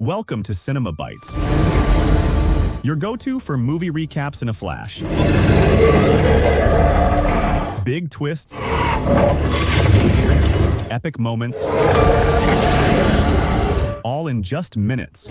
Welcome to Cinema Bites, your go-to for movie recaps in a flash. Big twists, epic moments, all in just minutes.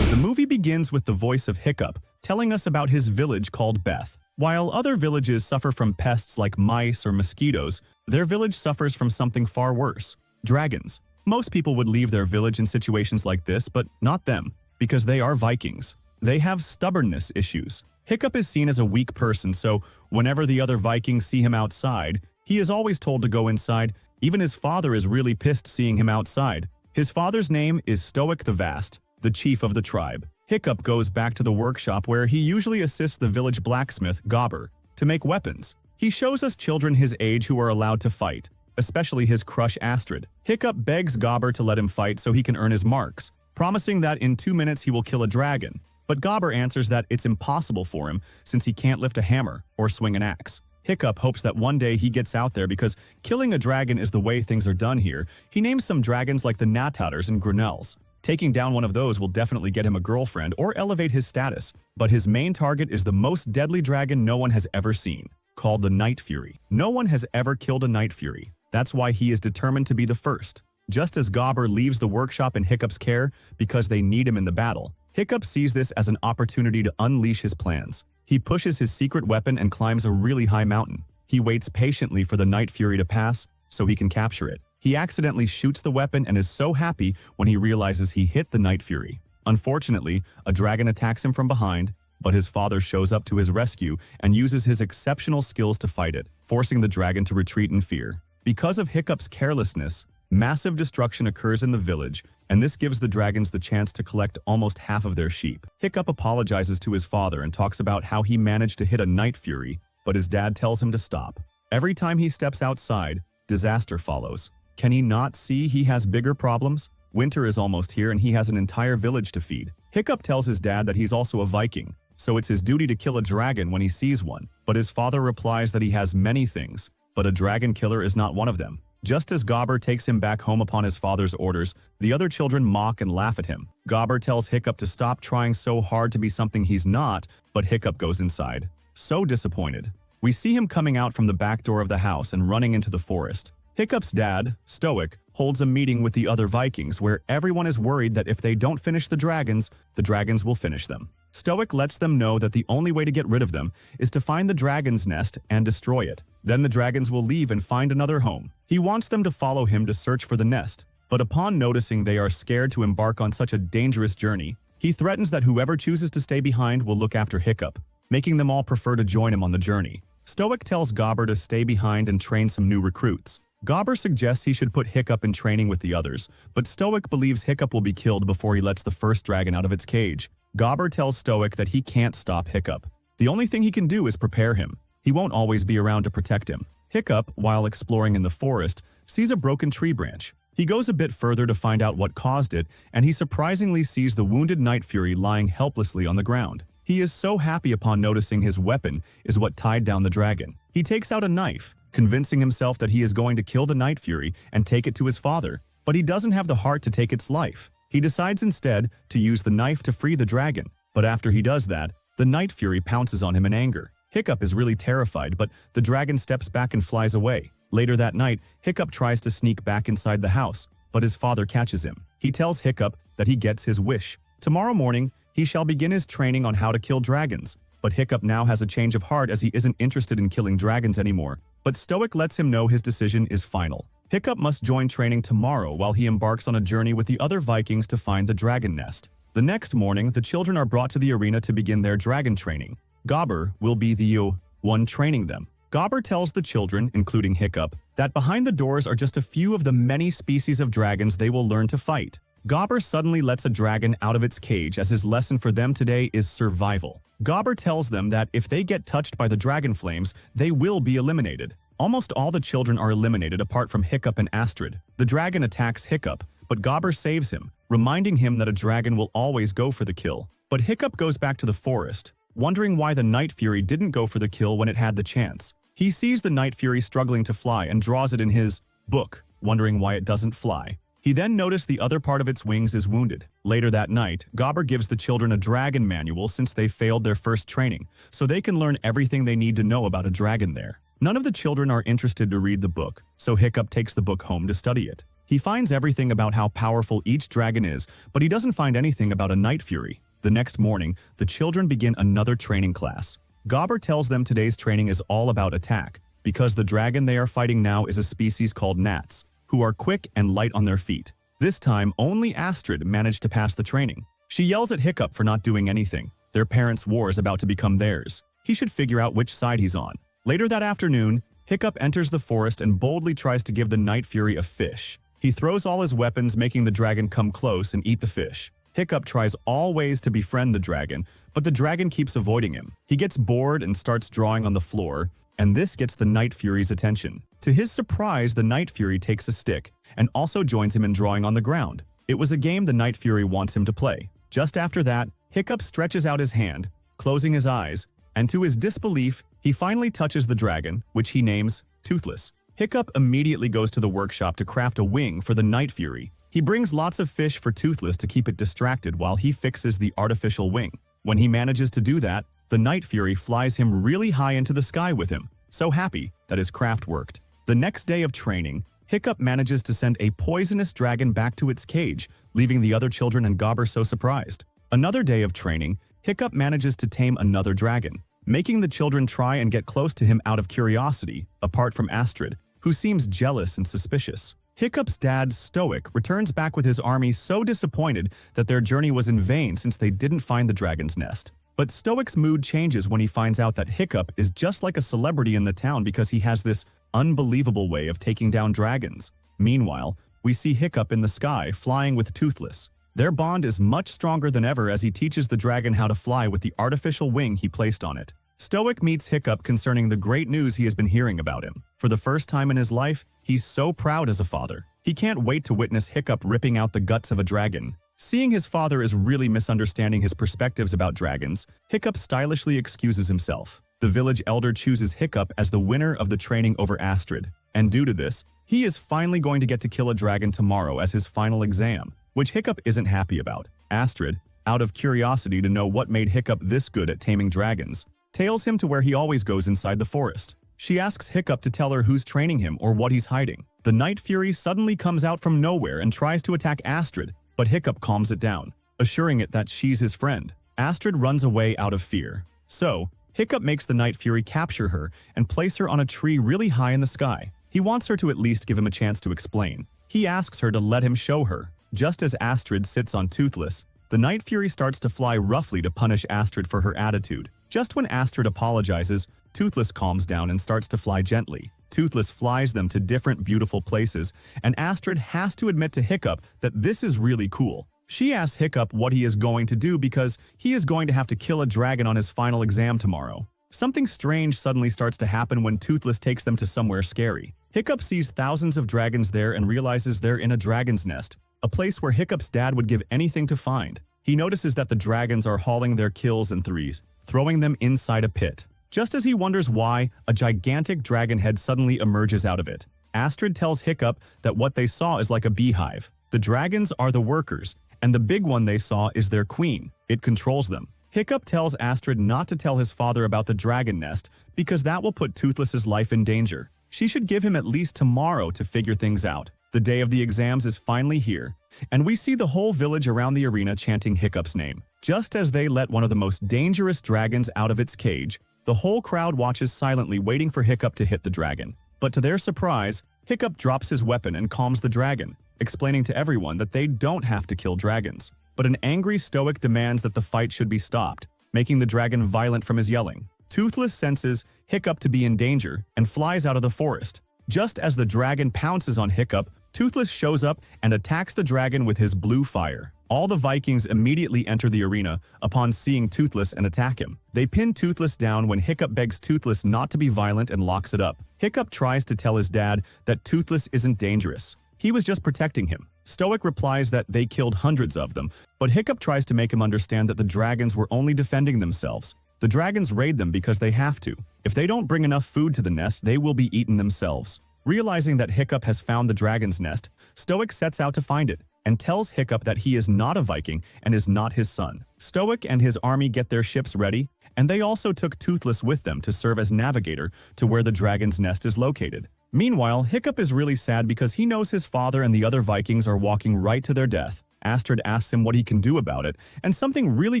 The movie begins with the voice of Hiccup telling us about his village called Beth. While other villages suffer from pests like mice or mosquitoes, their village suffers from something far worse: dragons. Most people would leave their village in situations like this, but not them, because they are Vikings. They have stubbornness issues. Hiccup is seen as a weak person, so whenever the other Vikings see him outside, he is always told to go inside. Even his father is really pissed seeing him outside. His father's name is Stoic the Vast, the chief of the tribe. Hiccup goes back to the workshop where he usually assists the village blacksmith, Gobber, to make weapons. He shows us children his age who are allowed to fight, especially his crush Astrid. Hiccup begs Gobber to let him fight so he can earn his marks, promising that in 2 minutes he will kill a dragon. But Gobber answers that it's impossible for him since he can't lift a hammer or swing an axe. Hiccup hopes that one day he gets out there because killing a dragon is the way things are done here. He names some dragons like the Nathatters and Grinnells. Taking down one of those will definitely get him a girlfriend or elevate his status. But his main target is the most deadly dragon no one has ever seen, called the Night Fury. No one has ever killed a Night Fury. That's why he is determined to be the first. Just as Gobber leaves the workshop in Hiccup's care because they need him in the battle, Hiccup sees this as an opportunity to unleash his plans. He pushes his secret weapon and climbs a really high mountain. He waits patiently for the Night Fury to pass so he can capture it. He accidentally shoots the weapon and is so happy when he realizes he hit the Night Fury. Unfortunately, a dragon attacks him from behind, but his father shows up to his rescue and uses his exceptional skills to fight it, forcing the dragon to retreat in fear. Because of Hiccup's carelessness, massive destruction occurs in the village, and this gives the dragons the chance to collect almost half of their sheep. Hiccup apologizes to his father and talks about how he managed to hit a Night Fury, but his dad tells him to stop. Every time he steps outside, disaster follows. Can he not see he has bigger problems? Winter is almost here and he has an entire village to feed. Hiccup tells his dad that he's also a Viking, so it's his duty to kill a dragon when he sees one. But his father replies that he has many things, but a dragon killer is not one of them. Just as Gobber takes him back home upon his father's orders, the other children mock and laugh at him. Gobber tells Hiccup to stop trying so hard to be something he's not, but Hiccup goes inside, so disappointed. We see him coming out from the back door of the house and running into the forest. Hiccup's dad, Stoic, holds a meeting with the other Vikings where everyone is worried that if they don't finish the dragons will finish them. Stoic lets them know that the only way to get rid of them is to find the dragon's nest and destroy it. Then the dragons will leave and find another home. He wants them to follow him to search for the nest, but upon noticing they are scared to embark on such a dangerous journey, he threatens that whoever chooses to stay behind will look after Hiccup, making them all prefer to join him on the journey. Stoic tells Gobber to stay behind and train some new recruits. Gobber suggests he should put Hiccup in training with the others, but Stoic believes Hiccup will be killed before he lets the first dragon out of its cage. Gobber tells Stoic that he can't stop Hiccup. The only thing he can do is prepare him. He won't always be around to protect him. Hiccup, while exploring in the forest, sees a broken tree branch. He goes a bit further to find out what caused it, and he surprisingly sees the wounded Night Fury lying helplessly on the ground. He is so happy upon noticing his weapon is what tied down the dragon. He takes out a knife, convincing himself that he is going to kill the Night Fury and take it to his father, but he doesn't have the heart to take its life. He decides instead to use the knife to free the dragon, but after he does that, the Night Fury pounces on him in anger. Hiccup is really terrified, but the dragon steps back and flies away. Later that night, Hiccup tries to sneak back inside the house, but his father catches him. He tells Hiccup that he gets his wish. Tomorrow morning, he shall begin his training on how to kill dragons, but Hiccup now has a change of heart as he isn't interested in killing dragons anymore. But Stoic lets him know his decision is final. Hiccup must join training tomorrow while he embarks on a journey with the other Vikings to find the dragon nest. The next morning, the children are brought to the arena to begin their dragon training. Gobber will be the one training them. Gobber tells the children, including Hiccup, that behind the doors are just a few of the many species of dragons they will learn to fight. Gobber suddenly lets a dragon out of its cage as his lesson for them today is survival. Gobber tells them that if they get touched by the dragon flames, they will be eliminated. Almost all the children are eliminated apart from Hiccup and Astrid. The dragon attacks Hiccup, but Gobber saves him, reminding him that a dragon will always go for the kill. But Hiccup goes back to the forest, wondering why the Night Fury didn't go for the kill when it had the chance. He sees the Night Fury struggling to fly and draws it in his book, wondering why it doesn't fly. He then noticed the other part of its wings is wounded. Later that night, Gobber gives the children a dragon manual since they failed their first training, so they can learn everything they need to know about a dragon there. None of the children are interested to read the book, so Hiccup takes the book home to study it. He finds everything about how powerful each dragon is, but he doesn't find anything about a night fury. The next morning, the children begin another training class. Gobber tells them today's training is all about attack, because the dragon they are fighting now is a species called gnats, who are quick and light on their feet. This time, only Astrid managed to pass the training. She yells at Hiccup for not doing anything. Their parents' war is about to become theirs. He should figure out which side he's on. Later that afternoon, Hiccup enters the forest and boldly tries to give the Night Fury a fish. He throws all his weapons, making the dragon come close and eat the fish. Hiccup tries all ways to befriend the dragon, but the dragon keeps avoiding him. He gets bored and starts drawing on the floor, and this gets the Night Fury's attention. To his surprise, the Night Fury takes a stick and also joins him in drawing on the ground. It was a game the Night Fury wants him to play. Just after that, Hiccup stretches out his hand, closing his eyes, and to his disbelief, he finally touches the dragon, which he names Toothless. Hiccup immediately goes to the workshop to craft a wing for the Night Fury. He brings lots of fish for Toothless to keep it distracted while he fixes the artificial wing. When he manages to do that, the Night Fury flies him really high into the sky with him, so happy that his craft worked. The next day of training, Hiccup manages to send a poisonous dragon back to its cage, leaving the other children and Gobber so surprised. Another day of training, Hiccup manages to tame another dragon, making the children try and get close to him out of curiosity, apart from Astrid, who seems jealous and suspicious. Hiccup's dad, Stoic, returns back with his army so disappointed that their journey was in vain since they didn't find the dragon's nest. But Stoic's mood changes when he finds out that Hiccup is just like a celebrity in the town because he has this unbelievable way of taking down dragons. Meanwhile, we see Hiccup in the sky flying with Toothless. Their bond is much stronger than ever as he teaches the dragon how to fly with the artificial wing he placed on it. Stoic meets Hiccup concerning the great news he has been hearing about him. For the first time in his life, he's so proud as a father. He can't wait to witness Hiccup ripping out the guts of a dragon. Seeing his father is really misunderstanding his perspectives about dragons, Hiccup stylishly excuses himself. The village elder chooses Hiccup as the winner of the training over Astrid, and due to this, he is finally going to get to kill a dragon tomorrow as his final exam, which Hiccup isn't happy about. Astrid, out of curiosity to know what made Hiccup this good at taming dragons, tails him to where he always goes inside the forest. She asks Hiccup to tell her who's training him or what he's hiding. The Night Fury suddenly comes out from nowhere and tries to attack Astrid, but Hiccup calms it down, assuring it that she's his friend. Astrid runs away out of fear. So, Hiccup makes the Night Fury capture her and place her on a tree really high in the sky. He wants her to at least give him a chance to explain. He asks her to let him show her. Just as Astrid sits on Toothless, the Night Fury starts to fly roughly to punish Astrid for her attitude. Just when Astrid apologizes, Toothless calms down and starts to fly gently. Toothless flies them to different beautiful places, and Astrid has to admit to Hiccup that this is really cool. She asks Hiccup what he is going to do because he is going to have to kill a dragon on his final exam tomorrow. Something strange suddenly starts to happen when Toothless takes them to somewhere scary. Hiccup sees thousands of dragons there and realizes they're in a dragon's nest, a place where Hiccup's dad would give anything to find. He notices that the dragons are hauling their kills and threes, throwing them inside a pit. Just as he wonders why, a gigantic dragon head suddenly emerges out of it. Astrid tells Hiccup that what they saw is like a beehive. The dragons are the workers, and the big one they saw is their queen. It controls them. Hiccup tells Astrid not to tell his father about the dragon nest because that will put Toothless's life in danger. She should give him at least tomorrow to figure things out. The day of the exams is finally here, and we see the whole village around the arena chanting Hiccup's name. Just as they let one of the most dangerous dragons out of its cage, the whole crowd watches silently waiting for Hiccup to hit the dragon. But to their surprise, Hiccup drops his weapon and calms the dragon, explaining to everyone that they don't have to kill dragons. But an angry Stoic demands that the fight should be stopped, making the dragon violent from his yelling. Toothless senses Hiccup to be in danger and flies out of the forest. Just as the dragon pounces on Hiccup, Toothless shows up and attacks the dragon with his blue fire. All the Vikings immediately enter the arena upon seeing Toothless and attack him. They pin Toothless down when Hiccup begs Toothless not to be violent and locks it up. Hiccup tries to tell his dad that Toothless isn't dangerous. He was just protecting him. Stoic replies that they killed hundreds of them, but Hiccup tries to make him understand that the dragons were only defending themselves. The dragons raid them because they have to. If they don't bring enough food to the nest, they will be eaten themselves. Realizing that Hiccup has found the dragon's nest, Stoic sets out to find it and tells Hiccup that he is not a Viking and is not his son. Stoic and his army get their ships ready, and they also took Toothless with them to serve as navigator to where the dragon's nest is located. Meanwhile, Hiccup is really sad because he knows his father and the other Vikings are walking right to their death. Astrid asks him what he can do about it, and something really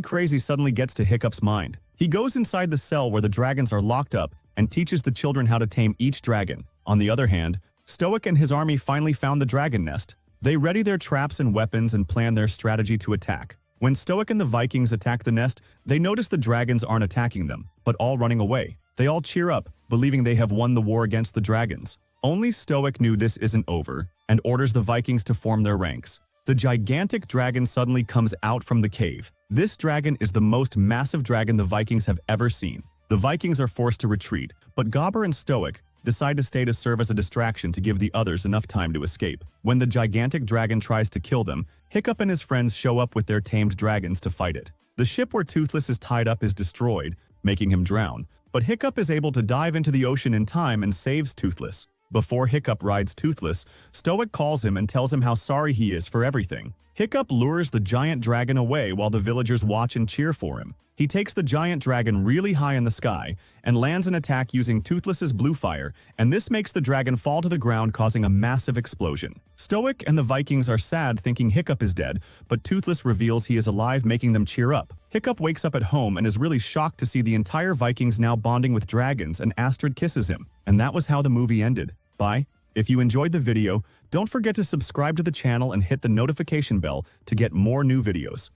crazy suddenly gets to Hiccup's mind. He goes inside the cell where the dragons are locked up and teaches the children how to tame each dragon. On the other hand, Stoic and his army finally found the dragon nest. They ready their traps and weapons and plan their strategy to attack. When Stoic and the Vikings attack the nest, they notice the dragons aren't attacking them, but all running away. They all cheer up, believing they have won the war against the dragons. Only Stoic knew this isn't over, and orders the Vikings to form their ranks. The gigantic dragon suddenly comes out from the cave. This dragon is the most massive dragon the Vikings have ever seen. The Vikings are forced to retreat, but Gobber and Stoic decide to stay to serve as a distraction to give the others enough time to escape. When the gigantic dragon tries to kill them, Hiccup and his friends show up with their tamed dragons to fight it. The ship where Toothless is tied up is destroyed, making him drown, but Hiccup is able to dive into the ocean in time and saves Toothless. Before Hiccup rides Toothless, Stoic calls him and tells him how sorry he is for everything. Hiccup lures the giant dragon away while the villagers watch and cheer for him. He takes the giant dragon really high in the sky and lands an attack using Toothless's blue fire, and this makes the dragon fall to the ground, causing a massive explosion. Stoic and the Vikings are sad thinking Hiccup is dead, but Toothless reveals he is alive, making them cheer up. Hiccup wakes up at home and is really shocked to see the entire Vikings now bonding with dragons, and Astrid kisses him. And that was how the movie ended. Bye. If you enjoyed the video, don't forget to subscribe to the channel and hit the notification bell to get more new videos.